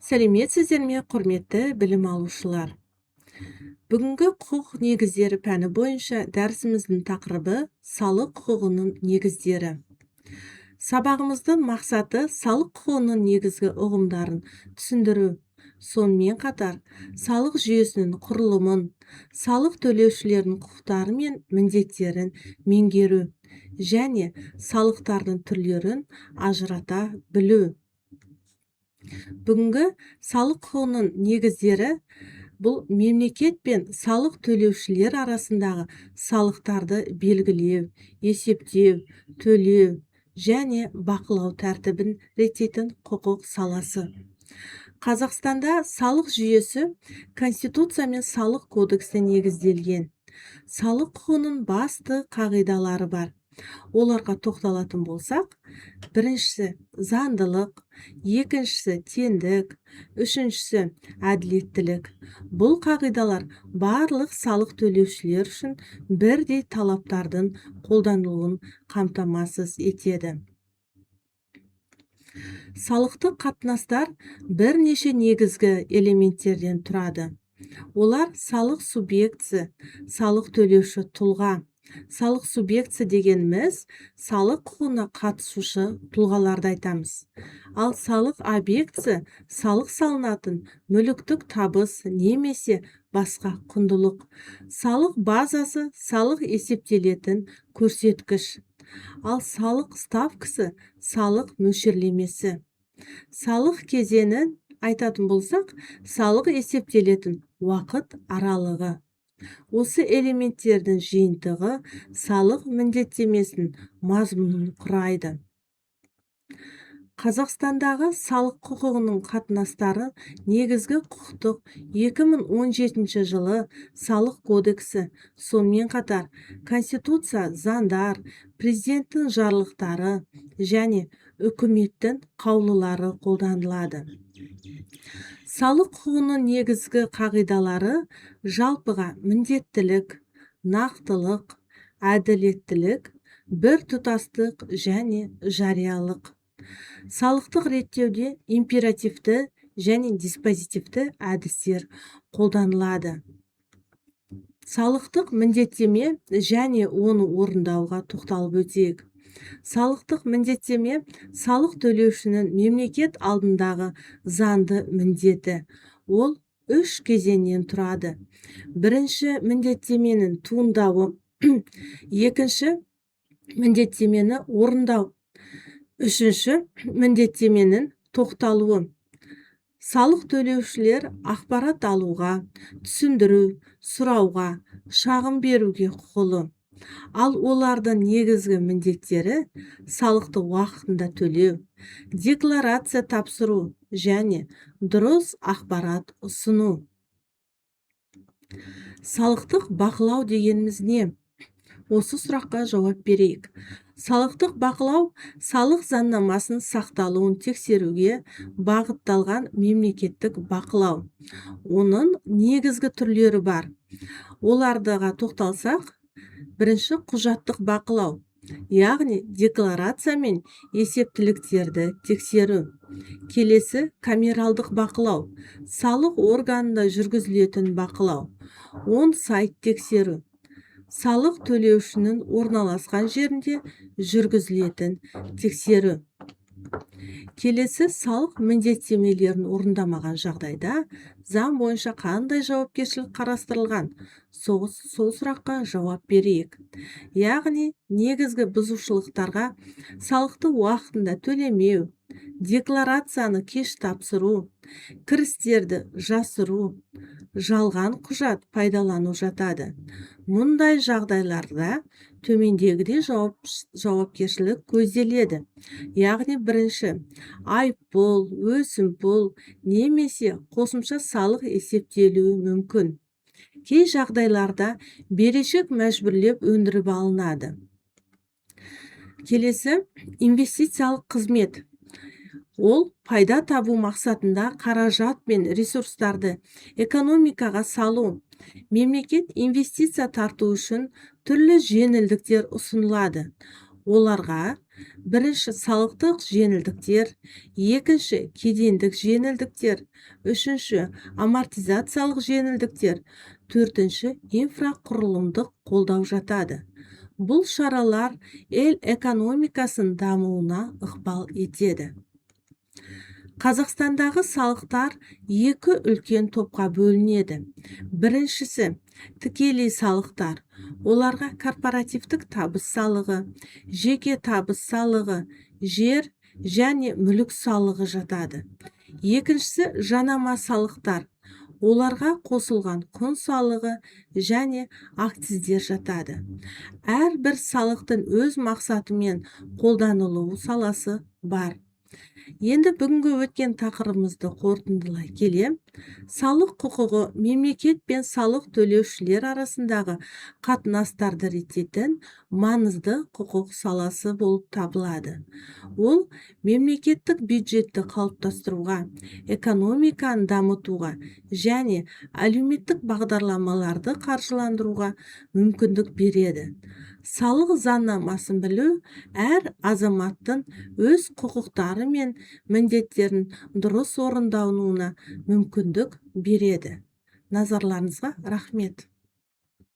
Сәлеметсіздер ме, құрметті білім алушылар? Бүгінгі құқық негіздері пәні бойынша дәрісіміздің тақырыбы салық құқығының негіздері. Сабағымыздың мақсаты салық құқығының негізгі ұғымдарын түсіндіру, сонымен қатар салық жүйесінің құрылымын, салық төлеушілердің құқықтары мен міндеттерін меңгеру және салықтардың түрлерін ажырата білу. Бүгінгі салық құқығының негіздері бұл мемлекет пен салық төлеушілер арасындағы салықтарды белгілеу, есептеу, төлеу және бақылау тәртібін реттейтін құқық саласы. Қазақстанда салық жүйесі Конституция мен салық кодексіне негізделген. Салық құқығының басты қағидалары бар. Оларға тоқталатын болсақ, біріншісі заңдылық, екіншісі теңдік, үшіншісі әділеттілік. Бұл қағидалар барлық салық төлеушілер үшін бірдей талаптардың қолданылуын қамтамасыз етеді. Салықтық қатынастар бірнеше негізгі элементтерден тұрады. Олар салық субъектісі, салық төлеуші тұлға. Салық субъектісі дегеніміз салық құқығына қатысушы тұлғаларды айтамыз. Ал салық объектісі салық салынатын мүліктік табыс немесе басқа құндылық. Салық базасы салық есептелетін көрсеткіш. Ал салық ставкасы салық мөлшерлемесі. Салық кезеңін айтатын болсақ, салық есептелетін уақыт аралығы. Осы элементтердің жиынтығы салық міндеттемесінің мазмұнын құрайды. Қазақстандағы салық құқығының қатынастары негізгі құқықтық 2017 жылы салық кодексі, сонымен қатар Конституция, заңдар, президенттің жарлықтары және үкіметтің қаулылары қолданылады. Салық құқығының негізгі қағидалары жалпыға міндеттілік, нақтылық, әділеттілік, біртұтастық және жариялық. Салықтық реттеуде императивті және диспозитивті әдістер қолданылады. Салықтық міндеттеме және оны орындауға тоқталып өтейік. Салықтық міндеттеме салық төлеушінің мемлекет алдындағы заңды міндеті. Ол 3 кезеңнен тұрады. Бірінші міндеттеменің туындауы, екінші міндеттемені орындау, үшінші міндеттеменің тоқталуы. Салық төлеушілер ақпарат алуға, түсіндіру, сұрауға, шағым беруге құқылы. Ал олардың негізгі міндеттері салықты уақытында төлеу, декларация тапсыру және дұрыс ақпарат ұсыну. Салықтық бақылау дегеніміз не? Осы сұраққа жауап берейік. Салықтық бақылау салық заңнамасының сақталуын тексеруге бағытталған мемлекеттік бақылау. Оның негізгі түрлері бар. Олардыға тоқталсақ, бірінші құжаттық бақылау, яғни декларация мен есептіліктерді тексеру. Келесі камералдық бақылау, салық органында жүргізілетін бақылау. Он-сайт тексеру, салық төлеушінің орналасқан жерінде жүргізілетін тексеру. Келесі салық міндеттемелерін орындамаған жағдайда заң бойынша қандай жауапкершілік қарастырылған? Сол сұраққа жауап берейік. Яғни негізгі бұзушылықтарға салықты уақытында төлемеу, декларацияны кеш тапсыру, кірістерді жасыру, жалған құжат пайдалану жатады. Мұндай жағдайларда төмендегідей жауапкершілік көзделеді. Яғни бірінші, айыппұл, өсімпұл немесе қосымша салық есептелуі мүмкін. Кей жағдайларда берешек мәжбүрлеп өндіріп алынады. Келесі, инвестициялық қызмет. Ол пайда табу мақсатында қаражат пен ресурстарды экономикаға салу. Мемлекет инвестиция тарту үшін түрлі жеңілдіктер ұсынылады. Оларға бірінші салықтық жеңілдіктер, екінші кедендік жеңілдіктер, үшінші амортизациялық жеңілдіктер, төртінші инфрақұрылымдық қолдау жатады. Бұл шаралар ел экономикасының дамуына ықпал етеді. Қазақстандағы салықтар екі үлкен топқа бөлінеді. Біріншісі тікелей салықтар. Оларға корпоративтік табыс салығы, жеке табыс салығы, жер және мүлік салығы жатады. Екіншісі жанама салықтар. Оларға қосылған құн салығы және акциздер жатады. Әрбір салықтың өз мақсаты мен қолданылу саласы бар. Енді бүгінгі өткен тақырыбымызды қорытындылай келе, салық құқығы мемлекет пен салық төлеушілер арасындағы қатынастарды реттейтін маңызды құқық саласы болып табылады. Ол мемлекеттік бюджетті қалыптастыруға, экономиканы дамытуға және әлеуметтік бағдарламаларды қаржыландыруға мүмкіндік береді. Салық заңнамасын білу әр азаматтың өз құқықтары мен міндеттерін дұрыс орындауына мүмкіндік береді. Назарларыңызға рахмет.